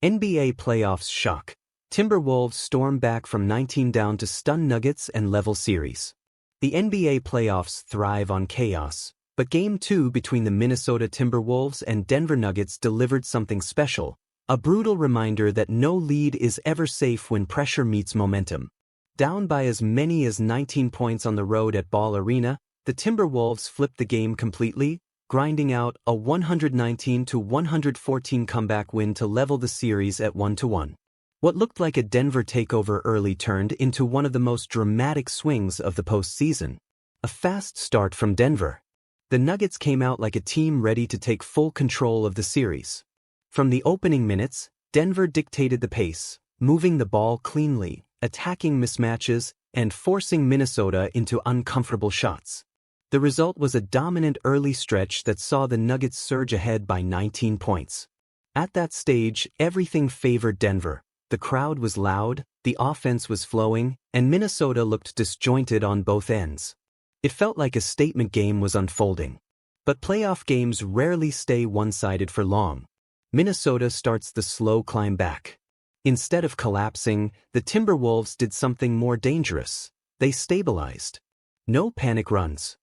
NBA playoffs shock. Timberwolves storm back from 19 down to stun Nuggets and level series. The NBA playoffs thrive on chaos, but Game 2 between the Minnesota Timberwolves and Denver Nuggets delivered something special, a brutal reminder that no lead is ever safe when pressure meets momentum. Down by as many as 19 points on the road at Ball Arena, the Timberwolves flipped the game completely, grinding out a 119-114 comeback win to level the series at 1-1. What looked like a Denver takeover early turned into one of the most dramatic swings of the postseason. A fast start from Denver. The Nuggets came out like a team ready to take full control of the series. From the opening minutes, Denver dictated the pace, moving the ball cleanly, attacking mismatches, and forcing Minnesota into uncomfortable shots. The result was a dominant early stretch that saw the Nuggets surge ahead by 19 points. At that stage, everything favored Denver. The crowd was loud, the offense was flowing, and Minnesota looked disjointed on both ends. It felt like a statement game was unfolding. But playoff games rarely stay one-sided for long. Minnesota starts the slow climb back. Instead of collapsing, the Timberwolves did something more dangerous. They stabilized. No panic runs.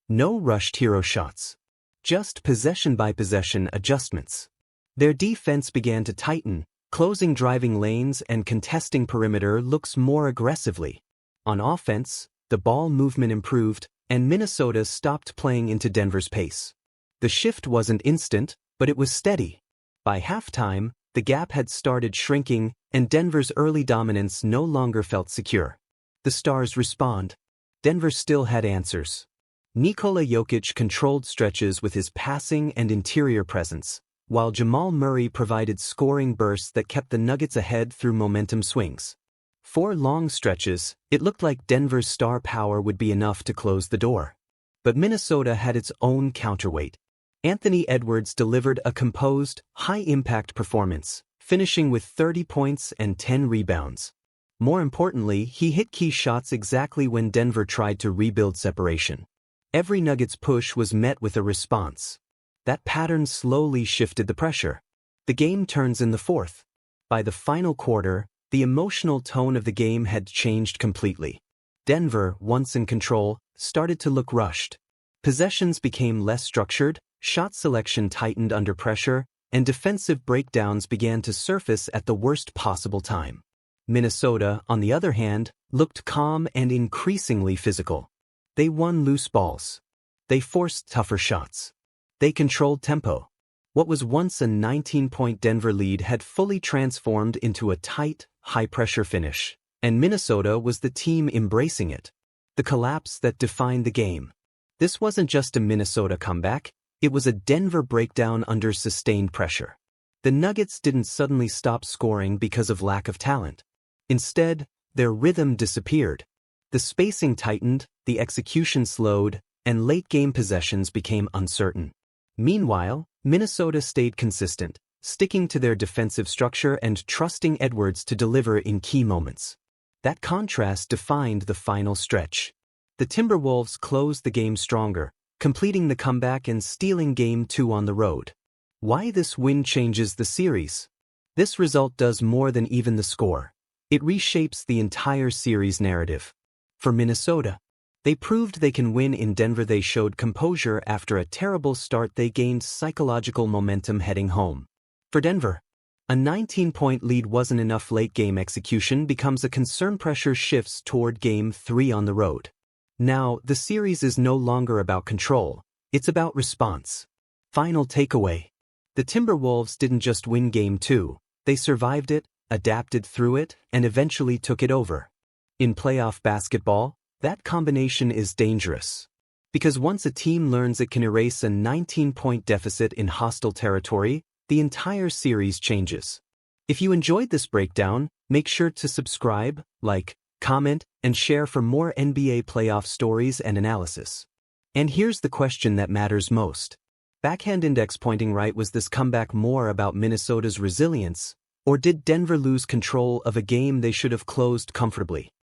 No rushed hero shots. Just possession-by-possession adjustments. Their defense began to tighten, closing driving lanes and contesting perimeter looks more aggressively. On offense, the ball movement improved, and Minnesota stopped playing into Denver's pace. The shift wasn't instant, but it was steady. By halftime, the gap had started shrinking, and Denver's early dominance no longer felt secure. The Stars respond. Denver still had answers. Nikola Jokić controlled stretches with his passing and interior presence, while Jamal Murray provided scoring bursts that kept the Nuggets ahead through momentum swings. For long stretches, it looked like Denver's star power would be enough to close the door. But Minnesota had its own counterweight. Anthony Edwards delivered a composed, high-impact performance, finishing with 30 points and 10 rebounds. More importantly, he hit key shots exactly when Denver tried to rebuild separation. Every Nuggets push was met with a response. That pattern slowly shifted the pressure. The game turns in the fourth. By the final quarter, the emotional tone of the game had changed completely. Denver, once in control, started to look rushed. Possessions became less structured, shot selection tightened under pressure, and defensive breakdowns began to surface at the worst possible time. Minnesota, on the other hand, looked calm and increasingly physical. They won loose balls. They forced tougher shots. They controlled tempo. What was once a 19-point Denver lead had fully transformed into a tight, high-pressure finish, and Minnesota was the team embracing it. The collapse that defined the game. This wasn't just a Minnesota comeback, it was a Denver breakdown under sustained pressure. The Nuggets didn't suddenly stop scoring because of lack of talent. Instead, their rhythm disappeared. The spacing tightened, the execution slowed, and late-game possessions became uncertain. Meanwhile, Minnesota stayed consistent, sticking to their defensive structure and trusting Edwards to deliver in key moments. That contrast defined the final stretch. The Timberwolves closed the game stronger, completing the comeback and stealing Game 2 on the road. Why this win changes the series? This result does more than even the score. It reshapes the entire series narrative. For Minnesota, they proved they can win in Denver. They showed composure after a terrible start. They gained psychological momentum heading home. For Denver, a 19-point lead wasn't enough. Late-game execution becomes a concern. Pressure shifts toward Game 3 on the road. Now, the series is no longer about control, it's about response. Final takeaway. The Timberwolves didn't just win Game 2, they survived it, adapted through it, and eventually took it over. In playoff basketball, that combination is dangerous. Because once a team learns it can erase a 19-point deficit in hostile territory, the entire series changes. If you enjoyed this breakdown, make sure to subscribe, like, comment, and share for more NBA playoff stories and analysis. And here's the question that matters most. Backhand index pointing right. Was this comeback more about Minnesota's resilience, or did Denver lose control of a game they should have closed comfortably?